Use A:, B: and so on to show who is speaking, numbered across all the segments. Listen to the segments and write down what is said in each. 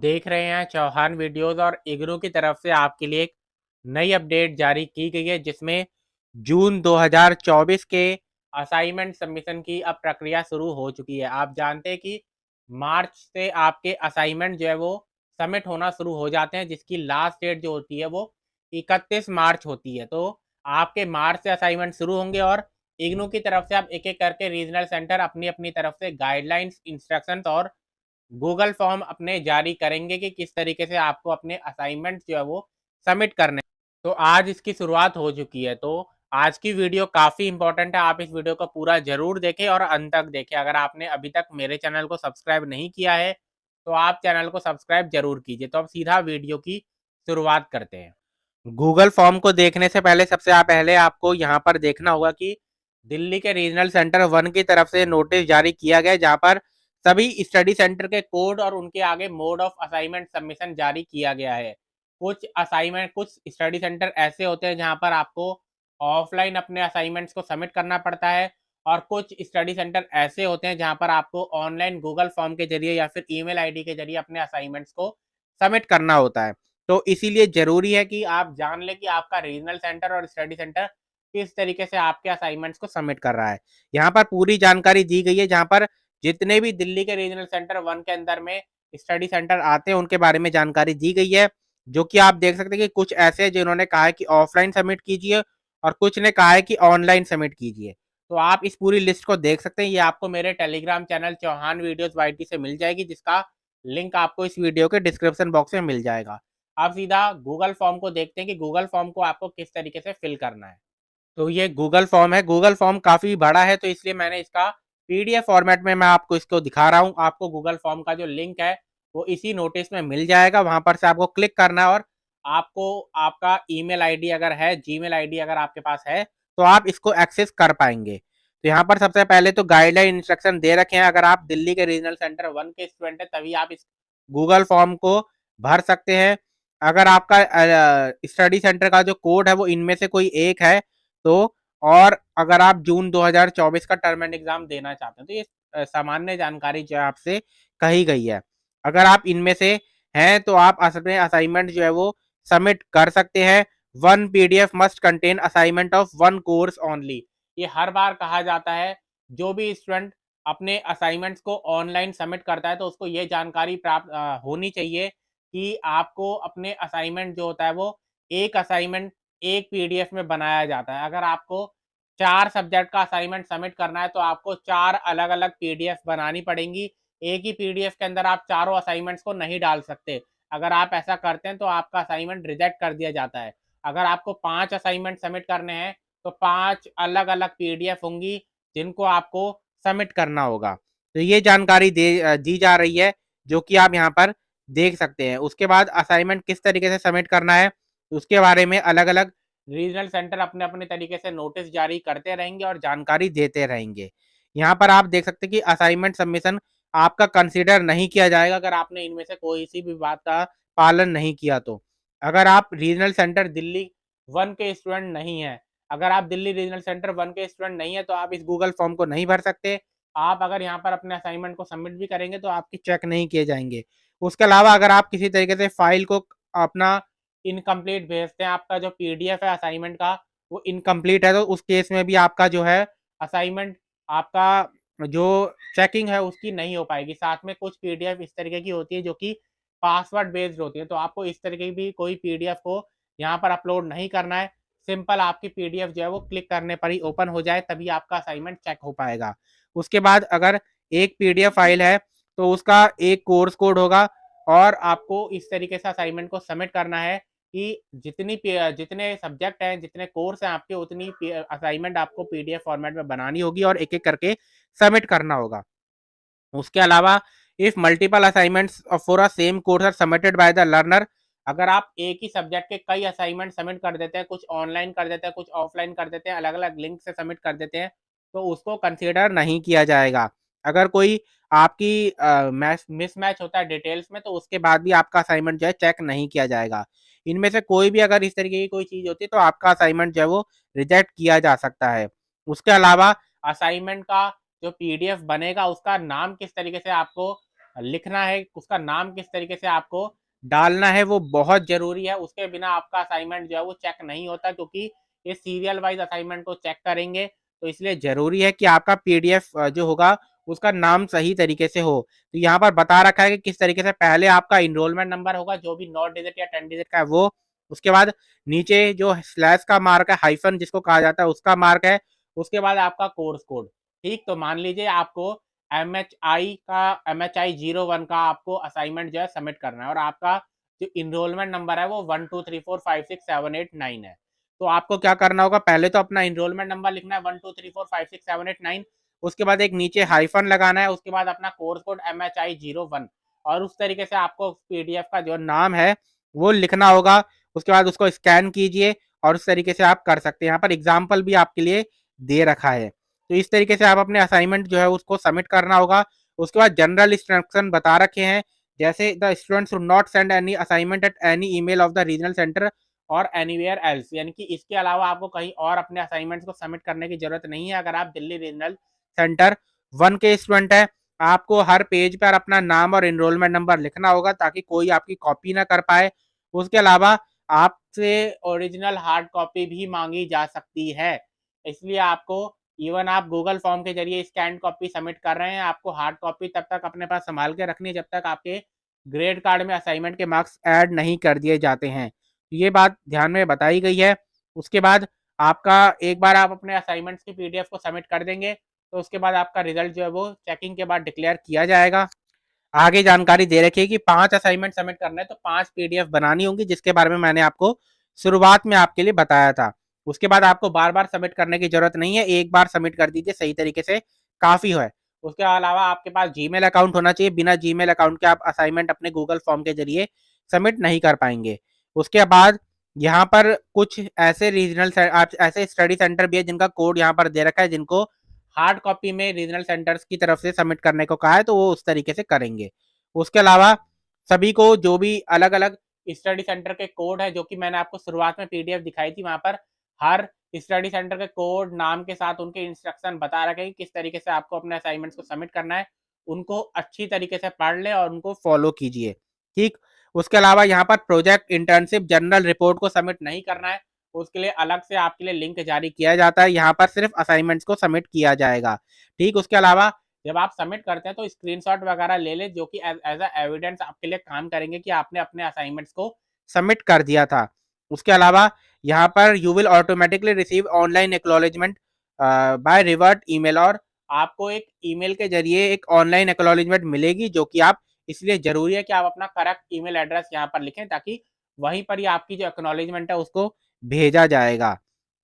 A: देख रहे हैं चौहान वीडियोस और इग्नू की तरफ से आपके लिए एक नई अपडेट जारी की गई है जिसमें जून 2024 के असाइनमेंट सबमिशन की अब प्रक्रिया शुरू हो चुकी है। आप जानते हैं कि मार्च से आपके असाइनमेंट जो है वो सबमिट होना शुरू हो जाते हैं, जिसकी लास्ट डेट जो होती है वो 31 मार्च होती है। तो आपके मार्च से असाइनमेंट शुरू होंगे और इग्नू की तरफ से आप एक एक करके रीजनल सेंटर अपनी अपनी तरफ से गाइडलाइंस, इंस्ट्रक्शंस और गूगल फॉर्म अपने जारी करेंगे कि किस तरीके से आपको अपने असाइनमेंट जो है वो सबमिट करने। तो आज इसकी शुरुआत हो चुकी है। तो आज की वीडियो काफ़ी इंपॉर्टेंट है, आप इस वीडियो को पूरा जरूर देखें और अंत तक देखें। अगर आपने अभी तक मेरे चैनल को सब्सक्राइब नहीं किया है तो आप चैनल को सब्सक्राइब जरूर कीजिए। तो अब सीधा वीडियो की शुरुआत करते हैं। गूगल फॉर्म को देखने से पहले सबसे पहले आपको यहाँ पर देखना होगा कि दिल्ली के रीजनल सेंटर 1 की तरफ से नोटिस जारी किया गया, जहाँ पर सभी स्टडी सेंटर के कोड और उनके आगे मोड ऑफ असाइनमेंट सबमिशन जारी किया गया है। कुछ स्टडी सेंटर ऐसे होते हैं जहाँ पर आपको ऑफलाइन अपने असाइनमेंट्स को सबमिट करना पड़ता है, और कुछ स्टडी सेंटर ऐसे होते हैं जहाँ पर आपको ऑनलाइन गूगल फॉर्म के जरिए या फिर ईमेल आईडी के जरिए अपने असाइनमेंट्स को सबमिट करना होता है। तो इसीलिए ज़रूरी है कि आप जान लें कि आपका रीजनल सेंटर और स्टडी सेंटर किस तरीके से आपके असाइनमेंट्स को सबमिट कर रहा है। यहाँ पर पूरी जानकारी दी गई है, जहाँ पर जितने भी दिल्ली के रीजनल सेंटर 1 के अंदर में स्टडी सेंटर आते हैं उनके बारे में जानकारी दी गई है, जो कि आप देख सकते हैं कि कुछ ऐसे हैं जिन्होंने कहा है कि ऑफलाइन सबमिट कीजिए और कुछ ने कहा है कि ऑनलाइन सबमिट कीजिए। तो आप इस पूरी लिस्ट को देख सकते हैं। ये आपको मेरे Telegram channel Chauhan videos YT से मिल जाएगी, जिसका लिंक आपको इस वीडियो के डिस्क्रिप्शन बॉक्स में मिल जाएगा। आप सीधा गूगल फॉर्म को देखते हैं कि गूगल फॉर्म को आपको किस तरीके से फिल करना है। तो ये गूगल फॉर्म है। गूगल फॉर्म काफ़ी बड़ा है, तो इसलिए मैंने इसका पीडीएफ फॉर्मेट में मैं आपको इसको दिखा रहा हूँ। आपको गूगल फॉर्म का जो लिंक है वो इसी नोटिस में मिल जाएगा, वहाँ पर से आपको क्लिक करना है और आपको आपका ईमेल आईडी अगर है, जीमेल आईडी अगर आपके पास है, तो आप इसको एक्सेस कर पाएंगे। तो यहाँ पर सबसे पहले तो गाइडलाइन इंस्ट्रक्शन दे रखे हैं। अगर आप दिल्ली के रीजनल सेंटर 1 के स्टूडेंट हैं तभी आप इस गूगल फॉर्म को भर सकते हैं। अगर आपका स्टडी सेंटर का जो कोड है वो इनमें से कोई एक है तो, और अगर आप जून 2024 का टर्म एंड एग्जाम देना चाहते हैं तो ये सामान्य जानकारी जो है आपसे कही गई है। अगर आप इनमें से हैं तो आप अपने असाइनमेंट जो है वो सबमिट कर सकते हैं। 1 PDF must contain assignment of 1 course only. ये हर बार कहा जाता है। जो भी स्टूडेंट अपने असाइनमेंट्स को ऑनलाइन सबमिट करता है तो उसको ये जानकारी प्राप्त होनी चाहिए कि आपको अपने असाइनमेंट जो होता है वो एक असाइनमेंट एक पीडीएफ में बनाया जाता है। अगर आपको 4 सब्जेक्ट का असाइनमेंट सबमिट करना है तो आपको 4 अलग-अलग पीडीएफ बनानी पड़ेंगी। एक ही पीडीएफ के अंदर आप चारों असाइनमेंट्स को नहीं डाल सकते। अगर आप ऐसा करते हैं तो आपका असाइनमेंट रिजेक्ट कर दिया जाता है। अगर आपको 5 असाइनमेंट सबमिट करने हैं तो 5 अलग-अलग पीडीएफ होंगी जिनको आपको सबमिट करना होगा। तो ये जानकारी दी जा रही है, जो कि आप यहाँ पर देख सकते हैं। उसके बाद असाइनमेंट किस तरीके से सबमिट करना है उसके बारे में अलग-अलग रीजनल सेंटर अपने-अपने तरीके से नोटिस जारी करते रहेंगे और जानकारी देते रहेंगे। यहाँ पर आप देख सकते हैं कि असाइनमेंट सबमिशन आपका कंसीडर नहीं किया जाएगा अगर आपने इनमें से कोई सी भी बात का पालन नहीं किया तो। अगर आप रीजनल सेंटर दिल्ली 1 के स्टूडेंट नहीं हैं, अगर आप दिल्ली रीजनल सेंटर 1 के स्टूडेंट नहीं है तो आप इस गूगल फॉर्म को नहीं भर सकते। आप अगर यहाँ पर अपने असाइनमेंट को सबमिट भी करेंगे तो आपकी चेक नहीं किए जाएंगे। उसके अलावा अगर आप किसी तरीके से फाइल को अपना इनकम्प्लीट भेजते हैं, आपका जो पीडीएफ है असाइनमेंट का वो इनकम्प्लीट है, तो उस केस में भी आपका जो है असाइनमेंट, आपका जो चेकिंग है उसकी नहीं हो पाएगी। साथ में कुछ पीडीएफ इस तरीके की होती है जो कि पासवर्ड बेस्ड होती है, तो आपको इस तरीके की भी कोई पीडीएफ को यहाँ पर अपलोड नहीं करना है। सिंपल आपकी पीडीएफ जो है वो क्लिक करने पर ही ओपन हो जाए, तभी आपका असाइनमेंट चेक हो पाएगा। उसके बाद अगर एक पीडीएफ फाइल है तो उसका एक कोर्स कोड होगा, और आपको इस तरीके से असाइनमेंट को सबमिट करना है कि जितने सब्जेक्ट हैं, जितने कोर्स हैं आपके, उतनी असाइनमेंट आपको पीडीएफ फॉर्मेट में बनानी होगी और एक एक करके सबमिट करना होगा। उसके अलावा if multiple assignments for a same course are submitted by the learner, अगर आप एक ही सब्जेक्ट के कई असाइनमेंट सबमिट कर देते हैं, कुछ ऑनलाइन कर देते हैं, कुछ ऑफलाइन कर देते हैं, अलग अलग लिंक से सबमिट कर देते हैं, तो उसको कंसीडर नहीं किया जाएगा। अगर कोई आपकी मिसमैच होता है डिटेल्स में तो उसके बाद भी आपका असाइनमेंट जो है चेक नहीं किया जाएगा। इनमें से कोई भी अगर इस तरीके की कोई चीज़ होती है तो आपका असाइनमेंट जो है वो रिजेक्ट किया जा सकता है। उसके अलावा असाइनमेंट का जो पीडीएफ बनेगा उसका नाम किस तरीके से आपको लिखना है, उसका नाम किस तरीके से आपको डालना है, वो बहुत ज़रूरी है। उसके बिना आपका असाइनमेंट जो है वो चेक नहीं होता, क्योंकि ये सीरियल वाइज़ असाइनमेंट को चेक करेंगे, तो इसलिए ज़रूरी है कि आपका पीडीएफ जो होगा उसका नाम सही तरीके से हो। तो यहाँ पर बता रखा है कि किस तरीके से पहले आपका इनरोलमेंट नंबर होगा, जो भी 9 डिजिट या 10 डिजिट का है वो। उसके बाद नीचे जो स्लैश का मार्क है, हाइफन जिसको कहा जाता है, उसका मार्क है। उसके बाद आपका कोर्स कोड। ठीक, तो मान लीजिए आपको MHI 01 का आपको असाइनमेंट जो है सबमिट करना है, और आपका जो इनरोलमेंट नंबर है वो 123456789 है। तो आपको क्या करना होगा, पहले तो अपना इनरोलमेंट नंबर लिखना है 123456789। उसके बाद एक नीचे हाइफन लगाना है, उसके बाद अपना कोर्स कोड MHI 01, और उस तरीके से आपको पीडीएफ का जो नाम है वो लिखना होगा। उसके बाद उसको स्कैन कीजिए और उस तरीके से आप कर सकते हैं। यहाँ पर एग्जाम्पल भी आपके लिए दे रखा है। तो इस तरीके से आप अपने असाइनमेंट जो है उसको सबमिट करना होगा। उसके बाद जनरल इंस्ट्रक्शन बता रखे हैं, जैसे the student should not send any assignment at any email of the regional centre और एनीवेयर एल्स, यानी कि इसके अलावा आपको कहीं और अपने असाइनमेंट्स को सबमिट करने की जरूरत नहीं है। अगर आप दिल्ली रीजनल सेंटर 1 के स्टूडेंट है, आपको हर पेज पर अपना नाम और एनरोलमेंट नंबर लिखना होगा, ताकि कोई आपकी कॉपी ना कर पाए। उसके अलावा आपसे ओरिजिनल हार्ड कॉपी भी मांगी जा सकती है, इसलिए आपको, इवन आप गूगल फॉर्म के जरिए स्कैन कॉपी सबमिट कर रहे हैं, आपको हार्ड कॉपी तब तक अपने पास संभाल के रखनी है जब तक आपके ग्रेड कार्ड में असाइनमेंट के मार्क्स ऐड नहीं कर दिए जाते हैं। ये बात ध्यान में बताई गई है। उसके बाद आपका, एक बार आप अपने असाइनमेंट्स की पीडीएफ को सबमिट कर देंगे, तो उसके बाद आपका रिजल्ट जो है वो चेकिंग के बाद डिक्लेयर किया जाएगा। आगे जानकारी दे रखी है कि 5 असाइनमेंट सबमिट करना है, तो 5 पीडीएफ बनानी होंगी, जिसके बारे में मैंने आपको शुरुआत में आपके लिए बताया था। उसके बाद आपको बार बार सबमिट करने की जरूरत नहीं है, एक बार सबमिट कर दीजिए सही तरीके से, काफी है। उसके अलावा आपके पास जीमेल अकाउंट होना चाहिए, बिना जीमेल अकाउंट के आप असाइनमेंट अपने गूगल फॉर्म के जरिए सबमिट नहीं कर पाएंगे। उसके बाद यहाँ पर कुछ ऐसे रीजनल ऐसे स्टडी सेंटर भी है जिनका कोड यहाँ पर दे रखा है, जिनको हार्ड कॉपी में रीजनल सेंटर्स की तरफ से सबमिट करने को कहा है, तो वो उस तरीके से करेंगे। उसके अलावा सभी को जो भी अलग अलग स्टडी सेंटर के कोड है, जो कि मैंने आपको शुरुआत में पीडीएफ दिखाई थी, वहां पर हर स्टडी सेंटर के कोड नाम के साथ उनके इंस्ट्रक्शन बता रखे हैं कि किस तरीके से आपको अपने असाइनमेंट्स को सबमिट करना है। उनको अच्छी तरीके से पढ़ ले और उनको फॉलो कीजिए। ठीक, उसके अलावा यहाँ पर प्रोजेक्ट, इंटर्नशिप, जनरल रिपोर्ट को सबमिट नहीं करना है, उसके लिए अलग से आपके लिए लिंक जारी किया जाता है। यहाँ पर सिर्फ असाइनमेंट्स को सबमिट किया जाएगा। ठीक, उसके अलावा जब आप सबमिट करते हैं तो स्क्रीनशॉट वगैरह ले ले, जो कि एज अ एविडेंस आपके लिए काम करेंगे कि आपने अपने असाइनमेंट्स को सबमिट कर दिया था। उसके अलावा यहाँ पर you will automatically receive online acknowledgement by revert email, और आपको एक ईमेल के जरिए एक ऑनलाइन एक्नॉलेजमेंट मिलेगी, जो कि आप, इसलिए जरूरी है कि आप अपना करेक्ट ईमेल एड्रेस यहाँ पर लिखें, ताकि वहीं पर ही आपकी जो एक्नॉलेजमेंट है उसको भेजा जाएगा।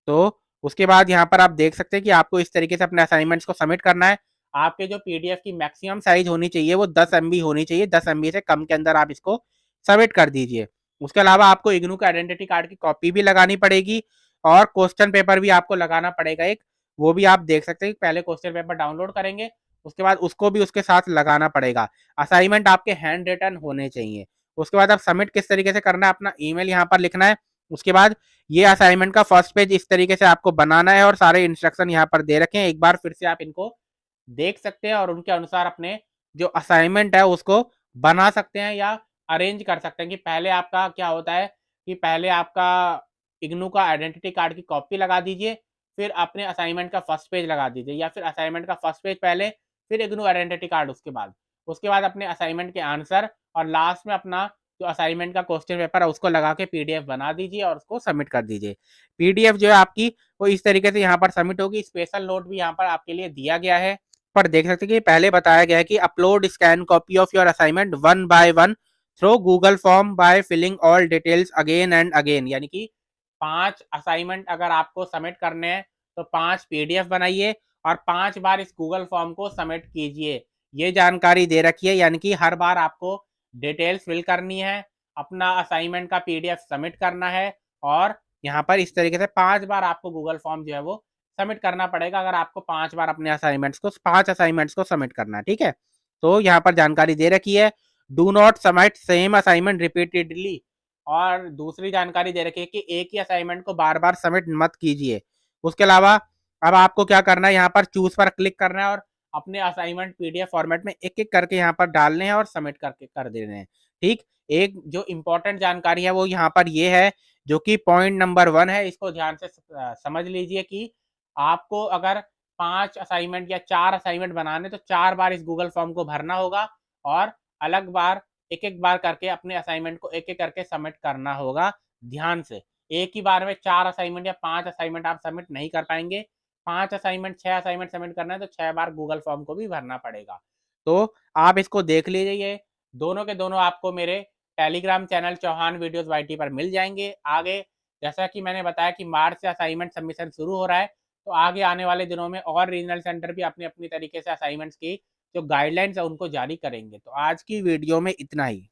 A: तो उसके बाद यहाँ पर आप देख सकते हैं कि आपको इस तरीके से अपने असाइनमेंट्स को सबमिट करना है। आपके जो पीडीएफ की मैक्सिमम साइज होनी चाहिए वो 10 MB होनी चाहिए, 10 MB से कम के अंदर आप इसको सबमिट कर दीजिए। उसके अलावा आपको इग्नू का आइडेंटिटी कार्ड की कॉपी भी लगानी पड़ेगी, और क्वेश्चन पेपर भी आपको लगाना पड़ेगा एक, वो भी आप देख सकते हैं कि पहले क्वेश्चन पेपर डाउनलोड करेंगे, उसके बाद उसको भी उसके साथ लगाना पड़ेगा। असाइनमेंट आपके हैंड रिटन होने चाहिए। उसके बाद आप सबमिट किस तरीके से करना है, अपना ईमेल यहाँ पर लिखना है। उसके बाद ये असाइनमेंट का फर्स्ट पेज इस तरीके से आपको बनाना है, और सारे इंस्ट्रक्शन यहाँ पर दे रखे हैं, एक बार फिर से आप इनको देख सकते हैं और उनके अनुसार अपने जो असाइनमेंट है उसको बना सकते हैं या अरेंज कर सकते हैं। कि पहले आपका क्या होता है कि पहले आपका इग्नू का आइडेंटिटी कार्ड की कॉपी लगा दीजिए, फिर अपने असाइनमेंट का फर्स्ट पेज लगा दीजिए, या फिर असाइनमेंट का फर्स्ट पेज पहले, फिर इग्नू आइडेंटिटी कार्ड उसके बाद अपने असाइनमेंट के आंसर, और लास्ट में अपना जो असाइनमेंट का क्वेश्चन पेपर है उसको लगा के पीडीएफ बना दीजिए और उसको सबमिट कर दीजिए। पीडीएफ जो है आपकी वो इस तरीके से यहाँ पर सबमिट होगी। स्पेशल नोट भी यहाँ पर आपके लिए दिया गया है, पर देख सकते हैं कि पहले बताया गया है कि upload scan copy of your assignment 1 by 1 through Google form by filling all details again and again, यानी कि 5 असाइनमेंट अगर आपको सबमिट करने हैं तो 5 पीडीएफ बनाइए और 5 बार इस गूगल फॉर्म को सबमिट कीजिए। ये जानकारी दे रखी है, यानी कि हर बार आपको डिटेल्स फिल करनी है, अपना असाइनमेंट का पीडीएफ सबमिट करना है, और यहाँ पर इस तरीके से 5 बार आपको गूगल फॉर्म जो है वो सबमिट करना पड़ेगा, अगर आपको 5 बार अपने पांच असाइनमेंट्स को सबमिट करना है। ठीक है, तो यहाँ पर जानकारी दे रखी है, do not submit same assignment repeatedly, और दूसरी जानकारी दे रखी है कि एक ही असाइनमेंट को बार बार सबमिट मत कीजिए। उसके अलावा अब आपको क्या करना है, यहाँ पर चूज पर क्लिक करना है और अपने असाइनमेंट पीडीएफ फॉर्मेट में एक एक करके यहाँ पर डालने हैं और सबमिट करके कर देने हैं। ठीक, एक जो इंपॉर्टेंट जानकारी है वो यहाँ पर ये है, जो कि पॉइंट नंबर 1 है, इसको ध्यान से समझ लीजिए कि आपको अगर 5 असाइनमेंट या 4 असाइनमेंट बनाने तो 4 बार इस गूगल फॉर्म को भरना होगा और अलग बार एक एक बार करके अपने असाइनमेंट को एक एक करके सबमिट करना होगा। ध्यान से, एक ही बार में 4 असाइनमेंट या 5 असाइनमेंट आप सबमिट नहीं कर पाएंगे। 5 असाइनमेंट 6 असाइनमेंट सबमिट करना है तो 6 बार गूगल फॉर्म को भी भरना पड़ेगा। तो आप इसको देख लीजिए, दोनों के दोनों आपको मेरे Telegram channel Chauhan videos YT पर मिल जाएंगे। आगे जैसा कि मैंने बताया कि मार्च से असाइनमेंट सबमिशन शुरू हो रहा है, तो आगे आने वाले दिनों में और रीजनल सेंटर भी अपनी अपनी तरीके से असाइनमेंट्स की जो गाइडलाइंस है उनको जारी करेंगे। तो आज की वीडियो में इतना ही।